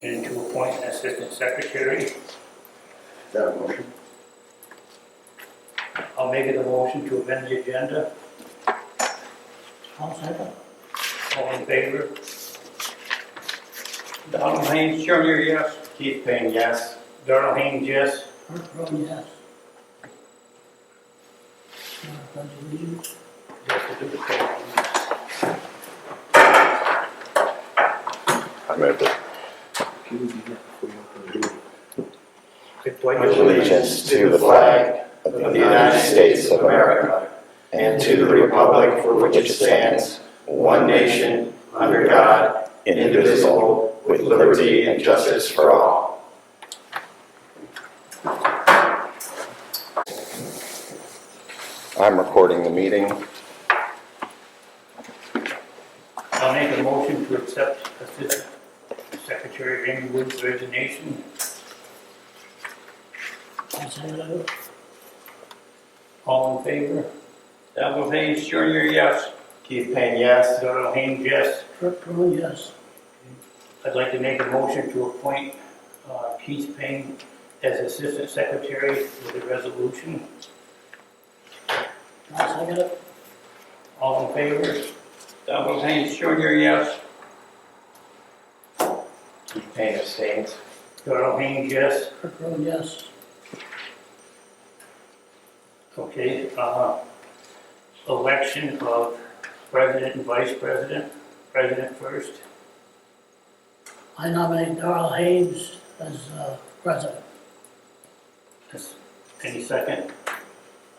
And to appoint an assistant secretary. Is that a motion? I'll make it a motion to amend the agenda. I'll second. All in favor? Donald Haynes Jr., yes. Keith Payne, yes. Darrell Haynes, yes. Kurt Rowan, yes. Pledge allegiance. Yes, to do the pledge. I moved it. I pledge Pledge allegiance to the flag of the United States of America and to the republic for which it stands, one nation, under God, indivisible, with liberty and justice for all. I'm recording the meeting. I'll make a motion to accept Assistant Secretary Amy Wood's resignation. I'll second it. All in favor? Donald Haynes Jr., yes. Keith Payne, yes. Darrell Haynes, yes. Kurt Rowan, yes. I'd like to make a motion to appoint Keith Payne as Assistant Secretary with a resolution. I'll second it. All in favor? Donald Haynes Jr., yes. Keith Payne abstains. Darrell Haynes, yes. Kurt Rowan, yes. Okay, election of President and Vice President. President first. I nominate Darrell Haynes as president. Any second?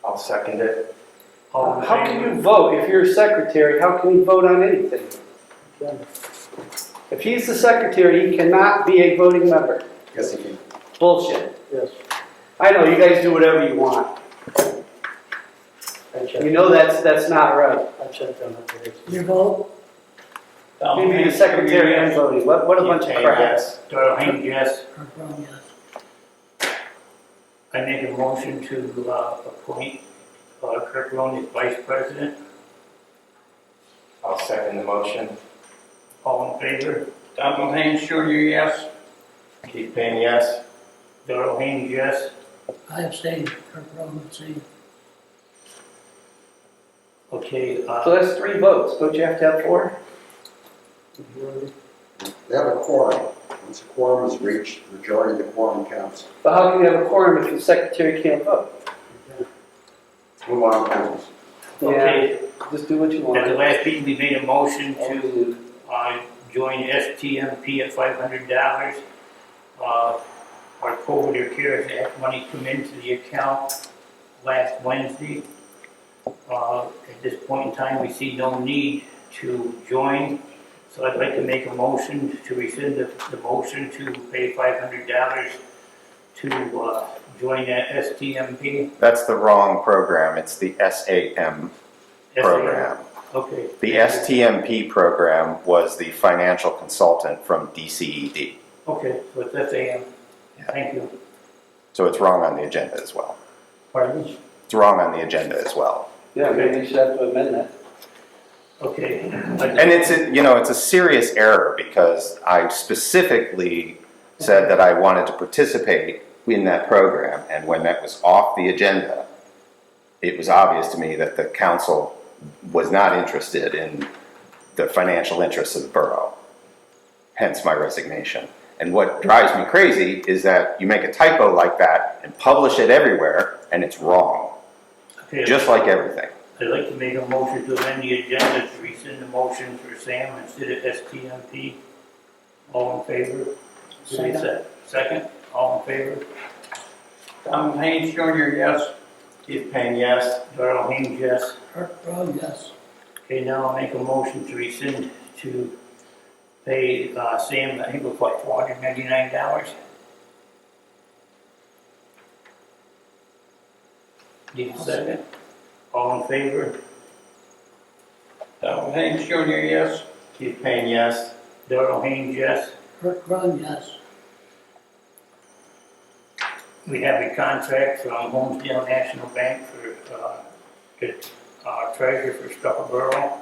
I'll second it. All in How can favor? you vote? If you're a secretary, how can you vote on anything? If he's the secretary, he cannot be a voting member. Yes, he can. Bullshit. Yes. I know, you guys do whatever you want. You know that's not right. I checked on that. Your vote? Donald You be the Haynes secretary Jr., and yes. voting. What a bunch of Keith Payne, crap. yes. Darrell Haynes, yes. Kurt Rowan, yes. I make a motion to appoint Kurt Rowan as Vice President. I'll second the motion. All in favor? Donald Haynes Jr., yes. Keith Payne, yes. Darrell Haynes, yes. I abstain. Kurt Rowan abstained. Okay, So that's 3 votes. Don't you have to have 4? They have a quorum. Once a quorum is reached, the majority of the quorum counts. But how can you have a quorum if the secretary can't vote? Move on, please. okay. Just do what you At the want. last meeting, we made a motion to join STMP at $500. Our COVID CARES Act money come into the account last Wednesday. At this point in time, we see no need to join. So I'd like to make a motion to rescind the motion to pay $500 to join that STMP. That's the wrong program. It's the SAM program. Okay. The STMP program was the financial consultant from DCED. Okay, so it's SAM. Yeah. Thank you. So it's wrong on the agenda as well. Pardon me? It's wrong on the agenda as well. Yeah, maybe you should have to amend that. Okay. And it's a serious error because I specifically said that I wanted to participate in that program, and when that was off the agenda, it was obvious to me that the council was not interested in the financial interests of the borough, hence my resignation. And what drives me crazy is that you make a typo like that and publish it everywhere, and it's wrong, Okay. just like everything. I'd like to make a motion to amend the agenda to rescind the motion for SAM instead of STMP. All in favor? Second. Second, all in favor? Donald Haynes Jr., yes. Keith Payne, yes. Darrell Haynes, yes. Kurt Rowan, yes. Okay, now I'll make a motion to rescind to pay SAM, I think it was like $499. Need a second? All in favor? Donald Haynes Jr., yes. Keith Payne, yes. Darrell Haynes, yes. Kurt Rowan, yes. We have a contract from Homestead National Bank for the treasurer for Starrucca Borough.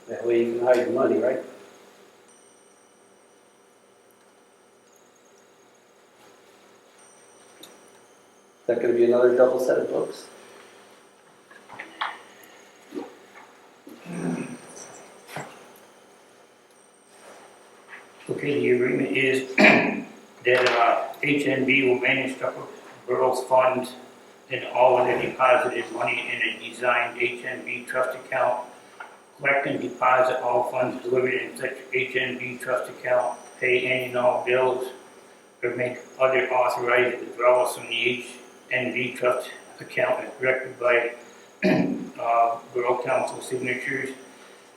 That way you can hide the money, right? Is that gonna be another double set of books? Okay, the agreement is that HNB will manage Starrucca Borough's funds and all of the deposited money in a designed HNB trust account. Collect and deposit all funds delivered in such HNB trust account, pay any and all bills, or make other authorized withdrawals from the HNB trust account as directed by Borough Council signatures.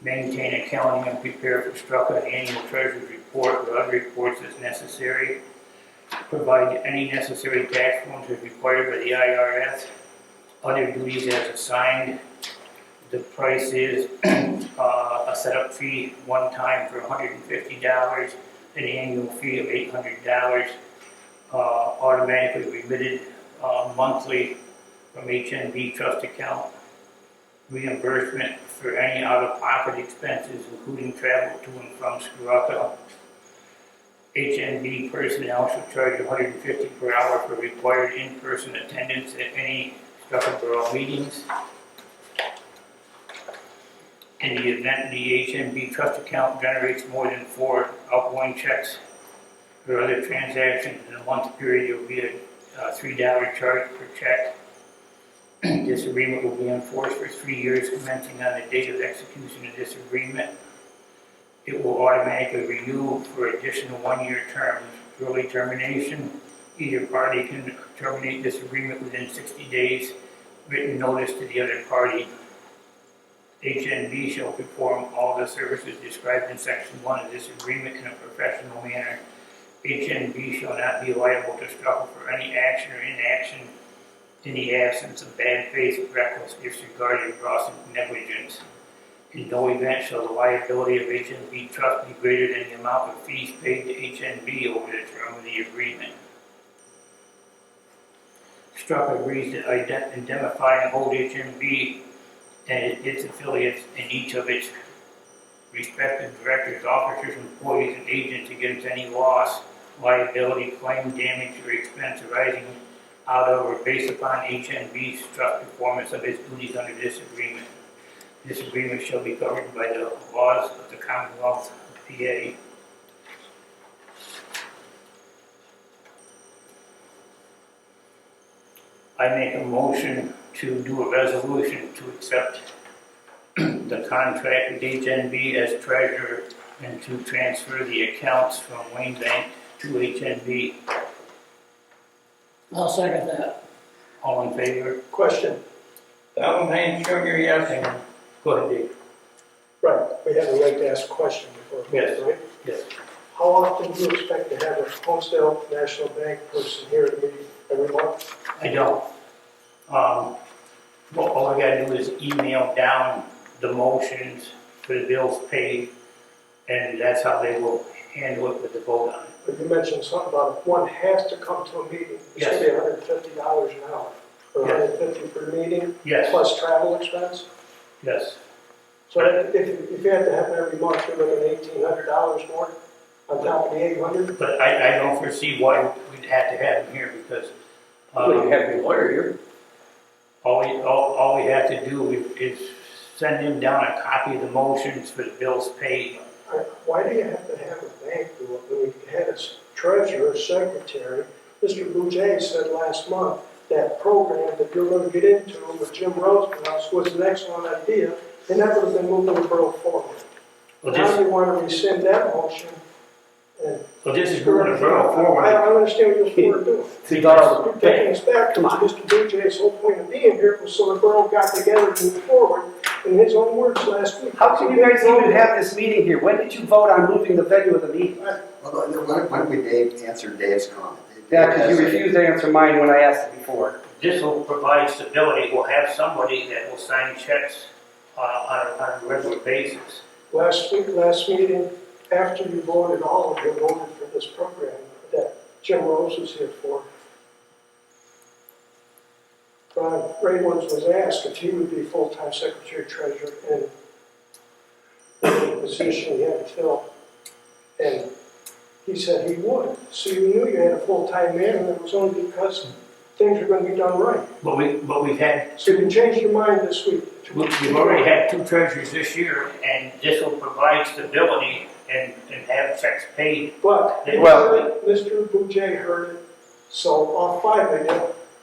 Maintain accounting and prepare for Starrucca annual treasurer's report or other reports as necessary. Provide any necessary tax forms as required by the IRS. Other duties as assigned. The price is a setup fee one time for $150, an annual fee of $800, automatically remitted monthly from HNB trust account. Reimbursement for any out-of-pocket expenses, including travel to and from Starrucca. HNB personnel shall charge $150 per hour for required in-person attendance at any Starrucca Borough meetings. In the event the HNB trust account generates more than 4 outgoing checks or other transactions in a month period, there will be a $3 charge per check. This agreement will be enforced for 3 years commencing on the date of execution of this agreement. It will automatically renew for additional 1-year terms. Early termination, either party can terminate this agreement within 60 days, written notice to the other party. HNB shall perform all the services described in Section 1 of this agreement in a professional manner. HNB shall not be liable to Starrucca for any action or inaction in the absence of bad faith, reckless disregard, or gross negligence. In no event shall the liability of HNB trust be greater than the amount of fees paid to HNB over the term of the agreement. Starrucca agrees to indemnify and hold HNB and its affiliates and each of its respective directors, officers, employees, and agents against any loss, liability, claim, damage, or expense arising out of or based upon HNB's trust performance of its duties under this agreement. This agreement shall be governed by the laws of the Commonwealth of PA. I make a motion to do a resolution to accept the contract with HNB as treasurer and to transfer the accounts from Wayne Bank to HNB. I'll second that. All in favor? Question. Allen Payne Jr., yes. Go ahead, Dave. Right, we have a right to ask a question before. Yes. Right? Yes. How often do you expect to have a Homestead National Bank person here at the meeting? Every month? I don't. Well, all I gotta do is email down the motions for the bills paid, and that's how they will handle it with the vote on it. But you mentioned something about if one has to come to a meeting, it's Yes. gonna be $150 an hour. Or Yes. $150 per meeting, Yes, plus travel expense. yes. So if you have to have it every month, you're looking at $1,800 more on top of the $800. But I don't foresee why we'd have to have them here, because Well, you have your lawyer here. all we have to do is send him down a copy of the motions for the bills paid. Why do you have to have a bank do it when you had a treasurer, secretary? Mr. Bugaj said last month that program that you're going to get into with Jim Rosehouse was an excellent idea. They never have been moving the borough forward. Well, Now you want to rescind that motion. And this is moving the borough I forward. don't understand what you're doing. See, Darrell, You're taking us back to Come on. Mr. Bugaj's whole point of being here was so the borough got together and moved forward. In his own words last week. how can you guys even have this meeting here? When did you vote on moving the venue of the meeting? Why don't we answer Dave's comment? Yeah, because you refused to answer mine when I asked it before. This will provide stability. We'll have somebody that will sign checks on a regular basis. Last meeting, after you voted, all of you voted for this program that Jim Rose was here for. Ron Raywoods was asked if he would be full-time secretary treasurer, and position he had to fill. And he said he would. So you knew you had a full-time man, and it was only because things were gonna be done right. But we've had, So you changed your mind this week. we've already had 2 treasurers this year, and this will provide stability and have checks paid. But Well- Mr. Bugaj heard it, so all 5 of you,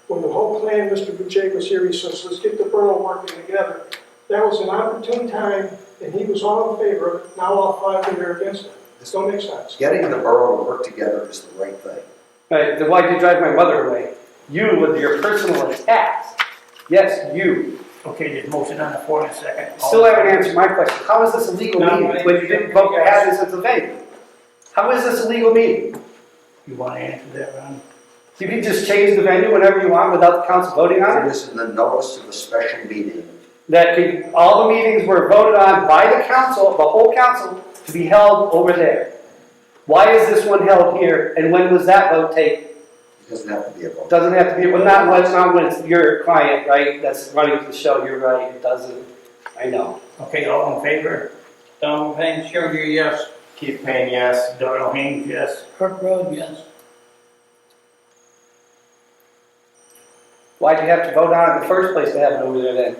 when the whole plan, Mr. Bugaj was here, he says, let's get the borough working together. That was an opportune time, and he was all in favor of it. Now all 5 of you are against it. This don't make sense. Getting the borough to work together is the right thing. Right, then why'd you drive my mother away? You with your personal attacks. Yes, you. Okay, there's motion on the floor in a second. Still haven't answered my question. How is this a legal No, meeting when you didn't vote to have this as a venue? How is this a legal meeting? You want to answer that, Ron? You can just change the venue whenever you want without the council voting on It it? is in the notice of a special meeting. All the meetings were voted on by the council, the whole council, to be held over there. Why is this one held here, and when was that vote taken? It doesn't have to be a vote. Doesn't have to be, well, not when it's your client, right, that's running the show, you're right, it doesn't, I know. Okay, all in favor? Donald Payne, Jr., yes. Keith Payne, yes. Darrell Haynes, yes. Kirk Road, yes. Why'd you have to vote on it in the first place to have it over there then?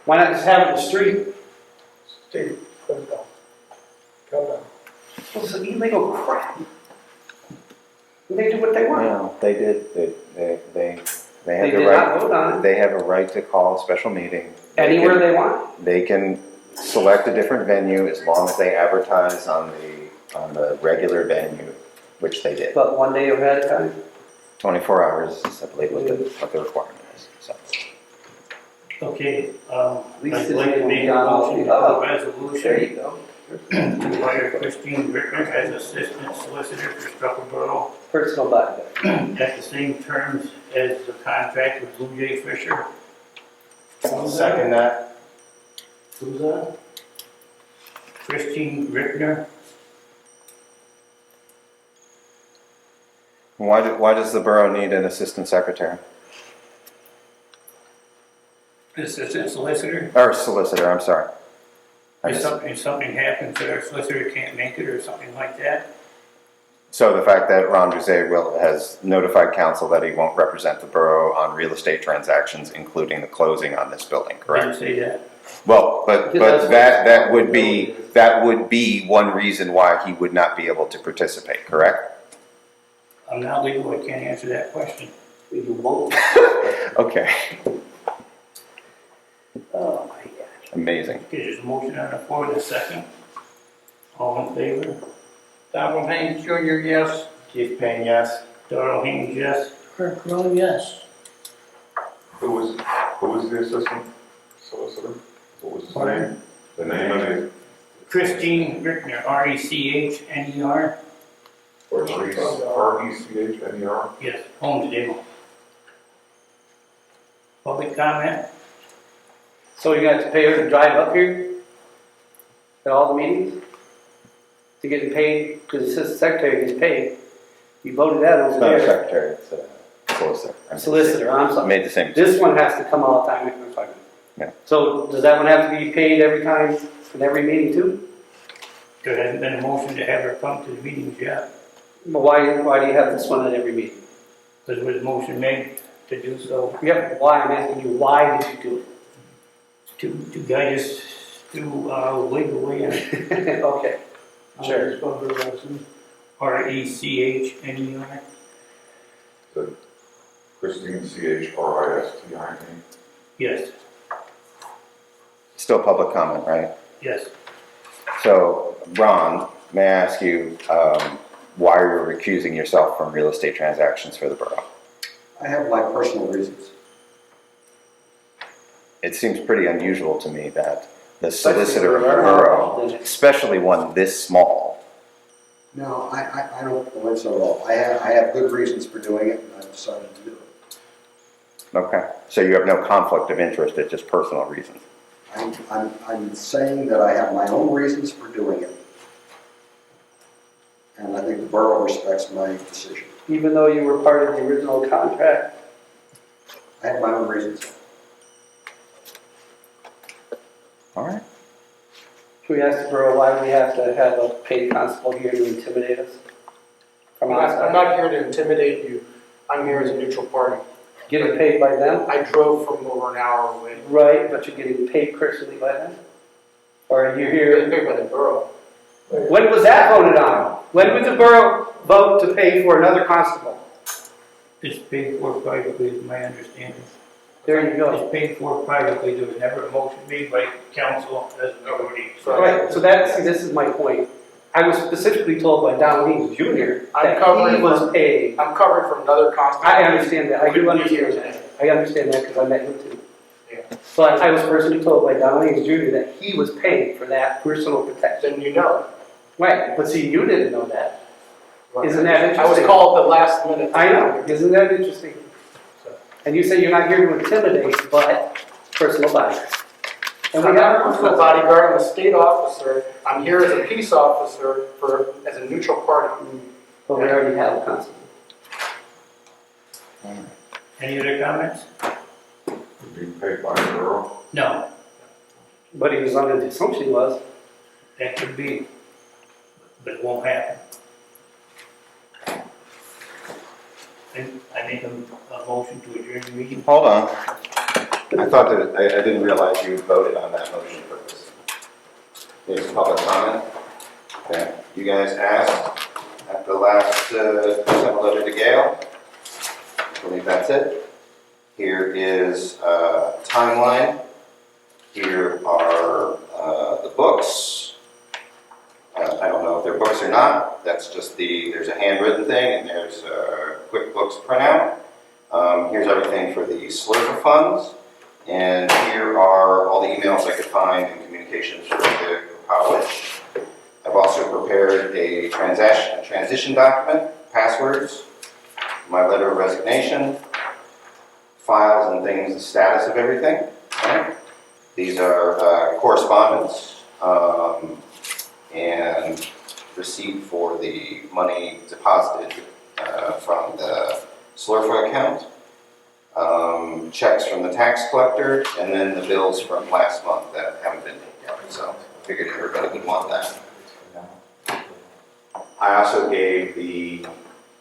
Why not just have it in the street? Steve, calm down. Calm down. Well, it's illegal crap. They do what they want. No, they did, they They have the did right. not vote on it They have a right to call a special meeting. anywhere they want. They can select a different venue as long as they advertise on the regular venue, which they did. But one day ahead of time. 24 hours is, I believe, what the requirement is, so. Okay, least I'd this like to will make be a on all motion the- for oh, a There resolution you go. to hire Christine Rickman as assistant solicitor for Starrucca Borough Personal button. at the same terms as the contract with Bugaj Fisher. I'll second that. Who's that? Christine Rickner. Why does the borough need an assistant secretary? Assistant solicitor. Or solicitor, I'm sorry. If something happens that our solicitor can't make it or something like that. So the fact that Ron Buzet has notified council that he won't represent the borough on real estate transactions, including the closing on this building, Didn't correct? say that. Well, but that would be one reason why he would not be able to participate, correct? I'm not legal, I can't answer that question. You won't. Okay, Oh, my God. amazing. Okay, there's a motion on the floor in a second. All in favor? Donald Haynes, Jr., yes. Keith Payne, yes. Darrell Haynes, yes. Kirk Road, yes. Who was the assistant solicitor? What was his Pardon? name? The name of it? Christine Rickner, R-E-C-H-N-E-R. Where's she from, though? R-E-C-H-N-E-R? Yes, Holmesdale. Public comment? So you're gonna have to pay her to drive up here? At all the meetings? To get paid, because the assistant secretary gets paid. You voted that It's over not a there. secretary, it's a solicitor. Solicitor, I'm sorry. Made the same. This one has to come all the time. Yeah. So does that one have to be paid every time, in every meeting too? There hasn't been a motion to have her come to the meetings yet. But why do you have this one at every meeting? There was a motion made to do so, Yep, why, I'm asking you, why did you do to guide us through legally and it? Okay, sure. R-E-C-H-N-E-R. Christine, C-H-R-I-S-T-I-N-E. Yes, Still public comment, right? yes. So, Ron, may I ask you why you're recusing yourself from real estate transactions for the borough? I have my personal reasons. It seems pretty unusual to me that the Especially solicitor of the when we're involved in borough, it. especially one this small, No, I don't believe so at all. I have good reasons for doing it, and I've decided to do it. okay, so you have no conflict of interest, it's just personal reasons. I'm saying that I have my own reasons for doing it. And I think the borough respects my decision. Even though you were part of the original contract, I have my own reasons. All right. Should we ask the borough why we have to have a paid constable here to intimidate us? From I'm outside? not here to intimidate you. I'm here as a neutral party. Getting paid by them? I drove from over an hour away. Right, but you're getting paid personally by them? Or are you You're here? paid by the borough. When was that voted on? When would the borough vote to pay for another constable? It's paid for privately, is my understanding. There you go. It's paid for privately, there was never a motion made by council as a majority. Right, so see, this is my point. I was specifically told by Don Lee Jr. I'm that covering he was paid. I'm covered from another constable. I understand that, I do Couldn't be here understand today. that. I understand that because I met him too. Yeah. But I was personally told by Don Lee Jr. that he was paid for that personal protection. Then you know. Right, but see, you didn't know that. Isn't that I was interesting? called the last minute. I know, isn't that interesting? And you say you're not here to intimidate, but personal bias. And we I'm got not a personal bodyguard, I'm a state officer. I'm here as a peace officer as a neutral party. But we already have a constable. Any other comments? Being paid by the borough. No, But he was under the assumption he was. that could be, but it won't happen. And I make a motion to adjourn the meeting. Hold on. I thought that, I didn't realize you voted on that motion first. There's public comment. Okay, you guys asked at the last, sent a letter to Gail. I believe that's it. Here is a timeline. Here are the books. I don't know if they're books or not. That's just there's a handwritten thing and there's a QuickBooks printout. Here's everything for the Solitor funds. And here are all the emails I could find and communications for the college. I've also prepared a transition document, passwords, my letter of resignation, files and things, the status of everything. Right? These are correspondence and receipt for the money deposited from the Starrucca account. Checks from the tax collector, and then the bills from last month that haven't been paid yet. So I figured everybody would want that. I also gave the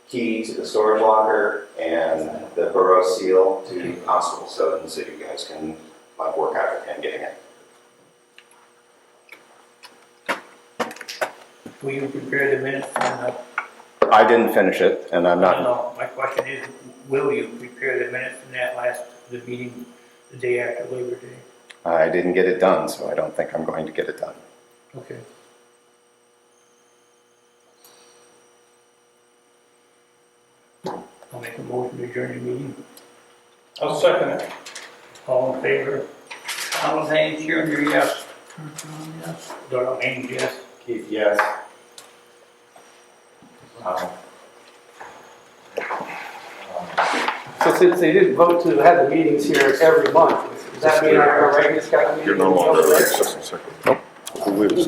key to the storage locker and the borough seal to Constable Soden so you guys can work out with him getting it. Will you prepare the minutes from the? I didn't finish it, and I'm not. No, my question is, will you prepare the minutes from the meeting the day after Labor Day? I didn't get it done, so I don't think I'm going to get it done. Okay. I'll make a motion to adjourn the meeting. I'll second it. All in favor? Alan Haynes, here, yes. Darrell Haynes, yes. Keith, yes. So since they didn't vote to have the meetings here every month, does that mean our regular schedule meeting? You're no longer the assistant secretary. Nope. Who is?